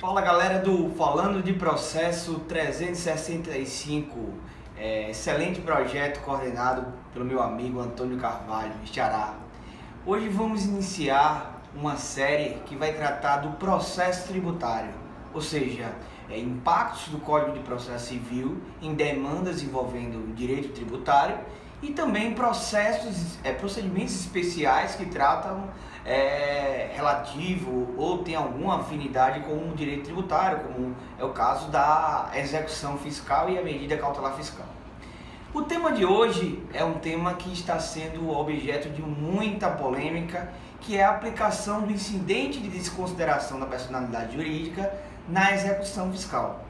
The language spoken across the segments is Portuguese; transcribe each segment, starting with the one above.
Fala galera do Falando de Processo 365, excelente projeto coordenado pelo meu amigo Antônio Carvalho, Xará. Hoje vamos iniciar uma série que vai tratar do processo tributário, ou seja, impactos do Código de Processo Civil em demandas envolvendo o direito tributário e também procedimentos especiais que tratam relativo ou tem alguma afinidade com o direito tributário, como é o caso da execução fiscal e a medida cautelar fiscal. O tema de hoje é um tema que está sendo objeto de muita polêmica, que é a aplicação do incidente de desconsideração da personalidade jurídica na execução fiscal.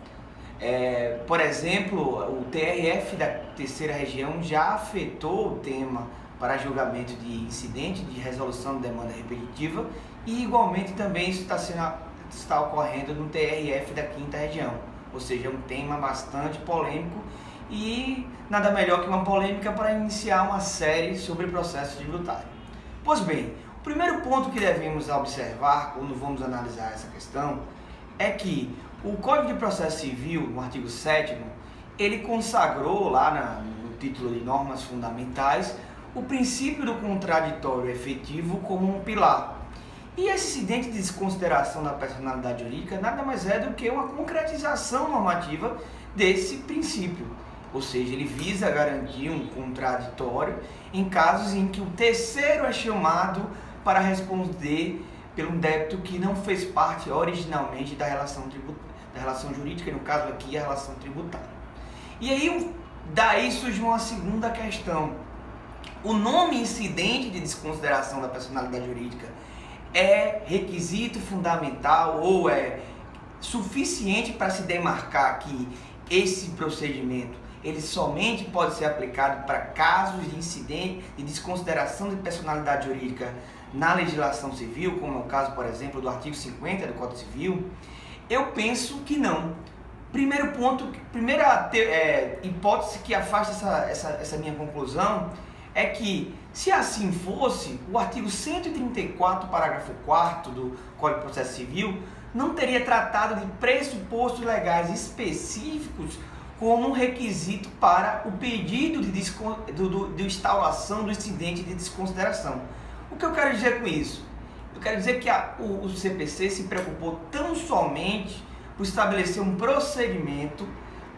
Por exemplo, o TRF da Terceira Região já afetou o tema para julgamento de incidente de resolução de demanda repetitiva e igualmente também isso está ocorrendo no TRF da Quinta Região, ou seja, um tema bastante polêmico e nada melhor que uma polêmica para iniciar uma série sobre processo tributário. Pois bem, o primeiro ponto que devemos observar quando vamos analisar essa questão é que o Código de Processo Civil, no artigo 7º, ele consagrou lá no título de normas fundamentais o princípio do contraditório efetivo como um pilar. E esse incidente de desconsideração da personalidade jurídica nada mais é do que uma concretização normativa desse princípio. Ou seja, ele visa garantir um contraditório em casos em que o terceiro é chamado para responder pelo débito que não fez parte originalmente da relação jurídica, no caso aqui a relação tributária. E aí daí surge uma segunda questão. O nome incidente de desconsideração da personalidade jurídica é requisito fundamental ou é suficiente para se demarcar que esse procedimento ele somente pode ser aplicado para casos de incidente de desconsideração de personalidade jurídica na legislação civil, como é o caso, por exemplo, do artigo 50 do Código Civil? Eu penso que não. Primeiro ponto, primeira hipótese que afasta essa minha conclusão é que, se assim fosse, o artigo 134, parágrafo 4º do Código de Processo Civil não teria tratado de pressupostos legais específicos como um requisito para o pedido de instauração do incidente de desconsideração. O que eu quero dizer com isso? Eu quero dizer que o CPC se preocupou tão somente por estabelecer um procedimento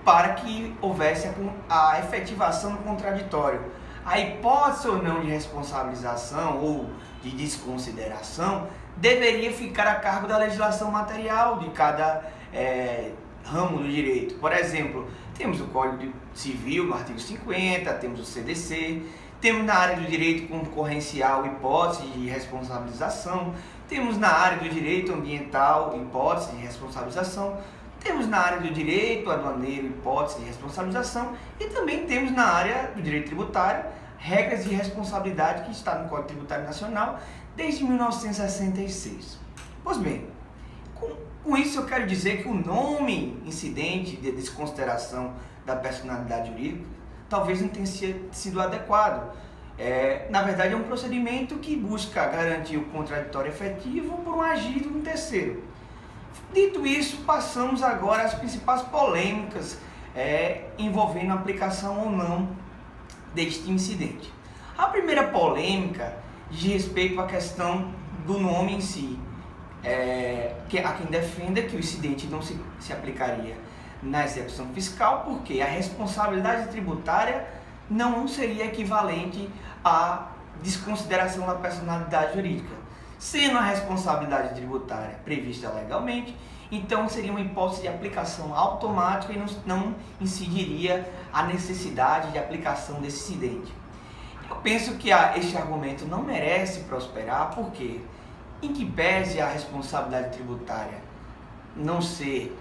para que houvesse a efetivação do contraditório. A hipótese ou não de responsabilização ou de desconsideração deveria ficar a cargo da legislação material de cada ramo do direito. Por exemplo, temos o Código Civil no artigo 50, temos o CDC, temos na área do direito concorrencial hipótese de responsabilização, temos na área do direito ambiental hipótese de responsabilização, temos na área do direito aduaneiro hipótese de responsabilização e também temos na área do direito tributário regras de responsabilidade que está no Código Tributário Nacional desde 1966. Pois bem, com isso eu quero dizer que o nome incidente de desconsideração da personalidade jurídica talvez não tenha sido adequado. Na verdade é um procedimento que busca garantir o contraditório efetivo por um agir de um terceiro. Dito isso, passamos agora às principais polêmicas envolvendo a aplicação ou não deste incidente. A primeira polêmica diz respeito à questão do nome em si. Há quem defenda que o incidente não se aplicaria na execução fiscal porque a responsabilidade tributária não seria equivalente à desconsideração da personalidade jurídica. Sendo a responsabilidade tributária prevista legalmente, então seria uma hipótese de aplicação automática e não incidiria a necessidade de aplicação desse incidente. Eu penso que este argumento não merece prosperar porque, em que pese a responsabilidade tributária não ser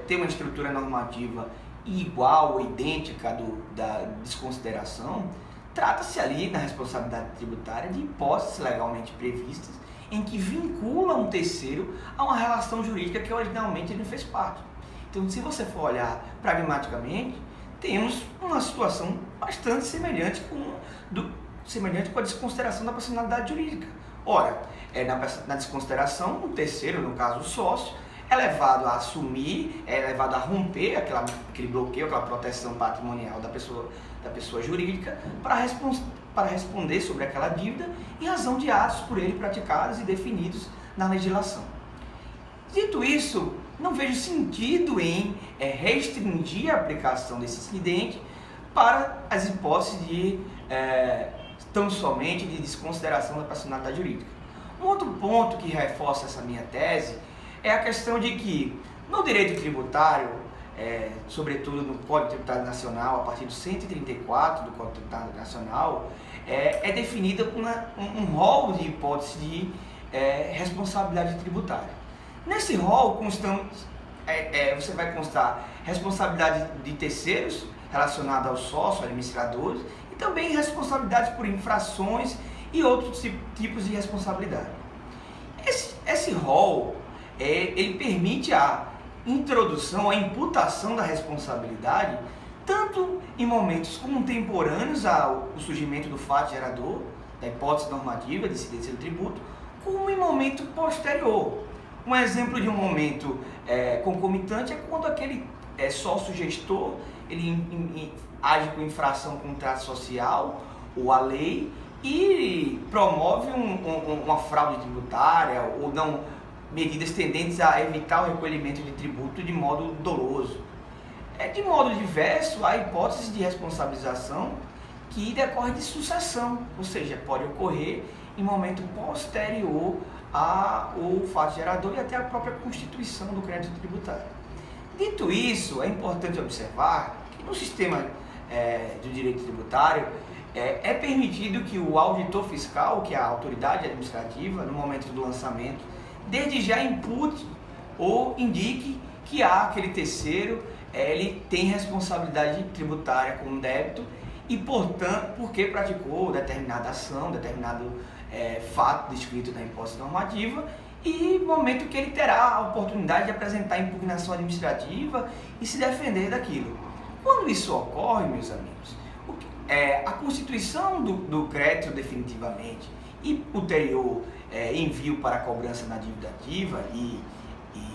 ter uma estrutura normativa igual ou idêntica da desconsideração, trata-se ali na responsabilidade tributária de hipóteses legalmente previstas em que vinculam um terceiro a uma relação jurídica que originalmente ele não fez parte. Então, se você for olhar pragmaticamente, temos uma situação bastante semelhante com a desconsideração da personalidade jurídica. Ora, na desconsideração, o terceiro, no caso o sócio, é levado a assumir, é levado a romper aquele bloqueio, aquela proteção patrimonial da pessoa jurídica para responder sobre aquela dívida em razão de atos por ele praticados e definidos na legislação. Dito isso, não vejo sentido em restringir a aplicação desse incidente para as hipóteses de tão somente de desconsideração da personalidade jurídica. Um outro ponto que reforça essa minha tese é a questão de que no direito tributário, sobretudo no Código Tributário Nacional, a partir do 134 do Código Tributário Nacional, é definida um rol de hipóteses de responsabilidade tributária. Nesse rol você vai constar responsabilidade de terceiros relacionada aos sócios, administradores, e também responsabilidades por infrações e outros tipos de responsabilidade. Esse rol ele permite a introdução, a imputação da responsabilidade tanto em momentos contemporâneos ao surgimento do fato gerador, da hipótese normativa de incidência do tributo, como em momento posterior. Um exemplo de um momento concomitante é quando aquele sócio gestor ele age com infração ao contrato social ou à lei e promove uma fraude tributária ou não medidas tendentes a evitar o recolhimento de tributo de modo doloso. De modo diverso, há hipótese de responsabilização que decorre de sucessão, ou seja, pode ocorrer em momento posterior ao fato gerador e até a própria constituição do crédito tributário. Dito isso, é importante observar que no sistema do direito tributário é permitido que o auditor fiscal, que é a autoridade administrativa, no momento do lançamento, desde já impute ou indique que aquele terceiro ele tem responsabilidade tributária com um débito e, portanto, porque praticou determinada ação, determinado fato descrito na hipótese normativa, e momento que ele terá a oportunidade de apresentar impugnação administrativa e se defender daquilo. Quando isso ocorre, meus amigos, a constituição do crédito definitivamente e ulterior envio para a cobrança na dívida ativa e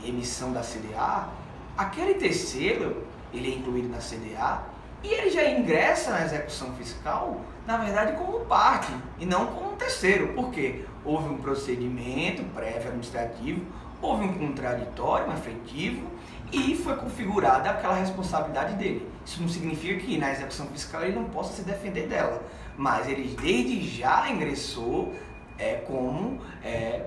emissão da CDA, aquele terceiro, ele é incluído na CDA e ele já ingressa na execução fiscal, na verdade, como parte e não como um terceiro. Por quê? Houve um procedimento prévio administrativo, houve um contraditório, um efetivo e foi configurada aquela responsabilidade dele. Isso não significa que na execução fiscal ele não possa se defender dela, mas ele desde já ingressou como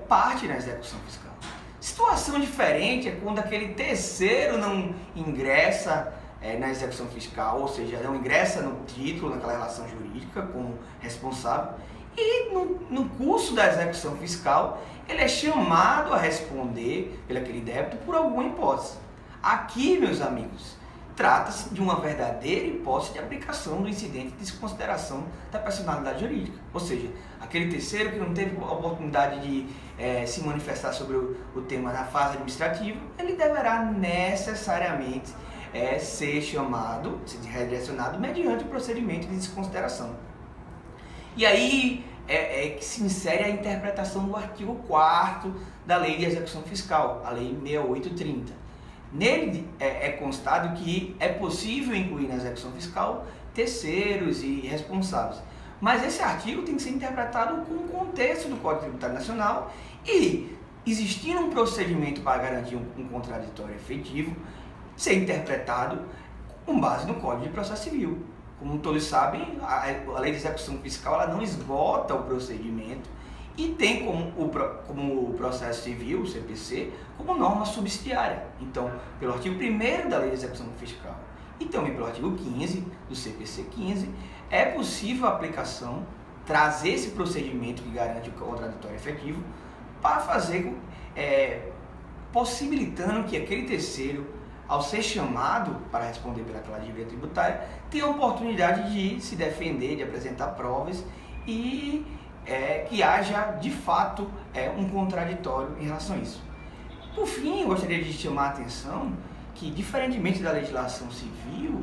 parte na execução fiscal. Situação diferente é quando aquele terceiro não ingressa na execução fiscal, ou seja, não ingressa no título, naquela relação jurídica como responsável, e no curso da execução fiscal ele é chamado a responder pelo aquele débito por alguma hipótese. Aqui, meus amigos, trata-se de uma verdadeira hipótese de aplicação do incidente de desconsideração da personalidade jurídica. Ou seja, aquele terceiro que não teve a oportunidade de se manifestar sobre o tema na fase administrativa, ele deverá necessariamente ser chamado, ser redirecionado mediante o procedimento de desconsideração. E aí que se insere a interpretação do artigo 4º da Lei de Execução Fiscal, a Lei 6830. Nele é constado que é possível incluir na execução fiscal terceiros e responsáveis. Mas esse artigo tem que ser interpretado com o contexto do Código Tributário Nacional e, existindo um procedimento para garantir um contraditório efetivo, ser interpretado com base no Código de Processo Civil. Como todos sabem, a Lei de Execução Fiscal ela não esgota o procedimento e tem como o processo civil, o CPC, como norma subsidiária. Então, pelo artigo 1º da Lei de Execução Fiscal e também pelo artigo 15 do CPC 15, é possível a aplicação, trazer esse procedimento que garante o contraditório efetivo para fazer, possibilitando que aquele terceiro, ao ser chamado para responder pelaquela dívida tributária, tenha a oportunidade de se defender, de apresentar provas e que haja, de fato, um contraditório em relação a isso. Por fim, eu gostaria de chamar a atenção que, diferentemente da legislação civil,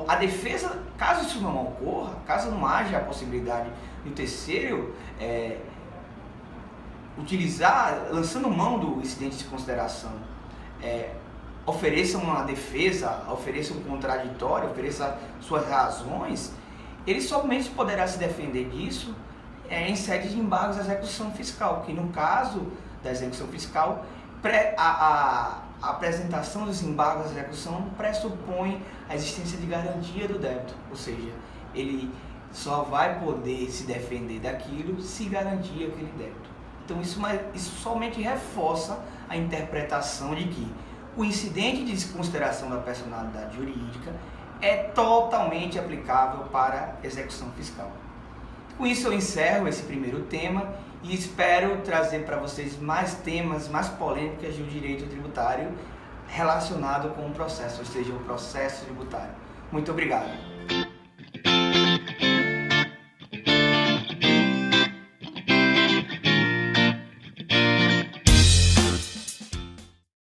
a defesa, caso isso não ocorra, caso não haja a possibilidade do terceiro lançando mão do incidente de consideração, ofereça uma defesa, ofereça um contraditório, ofereça suas razões, ele somente poderá se defender disso em sede de embargos à execução fiscal, que no caso da execução fiscal, a apresentação dos embargos à execução pressupõe a existência de garantia do débito, ou seja, ele só vai poder se defender daquilo se garantir aquele débito. Então isso somente reforça a interpretação de que o incidente de desconsideração da personalidade jurídica é totalmente aplicável para execução fiscal. Com isso eu encerro esse primeiro tema e espero trazer para vocês mais temas, mais polêmicas do direito tributário relacionado com o processo, ou seja, o processo tributário. Muito obrigado.